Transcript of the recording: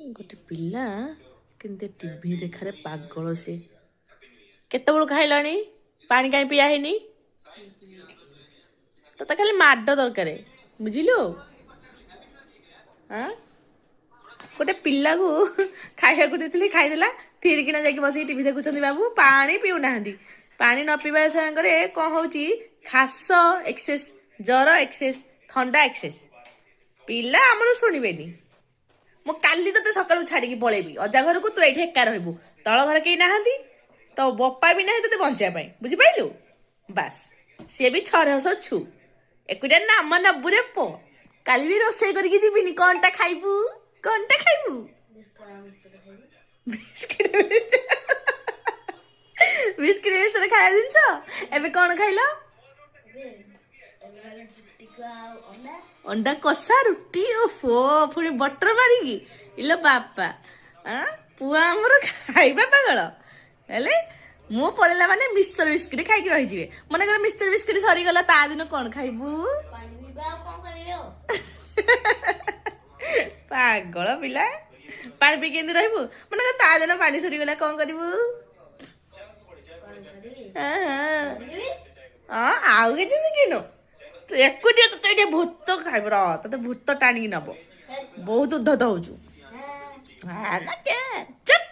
ଗୋଟେ ପିଲା କେମିତି ଟିଭି ଦେଖାରେ ପାଗଳ ସେ। କେତେବେଳୁ ଖାଇଲାଣି? ପାଣି କାହିଁ ପିଆ ହେଇନି? ତତେ ଖାଲି ମାଡ ଦରକାର, ବୁଝିଲୁ? ଆଁ ଗୋଟେ ପିଲାକୁ ଖାଇବାକୁ ଦେଇଥିଲି, ଖାଇଦେଲା, ଥିରିକିନା ଯାଇକି ବସିକି ଟିଭି ଦେଖୁଛନ୍ତି ବାବୁ। ପାଣି ପିଉନାହାନ୍ତି। ପାଣି ନ ପିଇବା ସାଙ୍ଗରେ କଣ ହଉଛି? ଖାସ ଏକ୍ସେସ, ଜର ଏକ୍ସେସ, ଥଣ୍ଡା ଏକ୍ସେସ। ପିଲା ଆମର ଶୁଣିବେନି। ମୁଁ କାଲି ତତେ ସକାଳୁ ଛାଡିକି ପଳେଇବି ଅଜା ଘରକୁ, ତୁ ଏଇଠି ଏକା ରହିବୁ। ତଳ ଘରେ କେହି ନାହାନ୍ତି, ତ ବୋପା ବି ନାହିଁ ତତେ ବଞ୍ଚିବା ପାଇଁ, ବୁଝିପାରିଲୁ? ବାସ୍, ସିଏ ବି 6ଛୁ, ଏକୁଟିଆ ନାମ ନବୁରେ ପో। କାଲି ବି ରୋଷେଇ କରିକି ଯିବିନି। କଣଟା ଖାଇବୁ? କଣଟା ଖାଇବୁ? ବିସ୍କିଟ ବିସ୍କିଟ ଖାଇବା ଜିନିଷ। ଏବେ କଣ ଖାଇଲ? ଅଣ୍ଡା କଷା ରୁଟି। ଓହୋ, ପୁଣି ବଟର ମାରିକି। ଇଲୋ ବାପା, ପୁଅ ଆମର ଖାଇବା ପାଗଳ ହେଲେ ମୁଁ ପଳେଇଲା ମାନେ ମିକ୍ସଚର ବିସ୍କିଟ ଖାଇକି ରହିଯିବେ। ମନେକର ମିକ୍ସଚର ବିସ୍କିଟ ସରିଗଲା, ତା ଦିନ କଣ ଖାଇବୁ? ପାଗଳ ପିଲା। ପାଣି ପିଇ କେମିତି ରହିବୁ? ମନେକର ତା ଦିନ ପାଣି ସରିଗଲା, କଣ କରିବୁ? ଆଉ କିଛି ଶିଖିନୁ? ତୁ ଏକୁଟିଆ, ତତେ ଏଠି ଭୂତ ଖାଇବୁ। ର, ତତେ ଭୂତ ଟାଣିକି ନବ। ବହୁତ ଉଦ୍ଧତ ହଉଛୁ। ଚୁପ।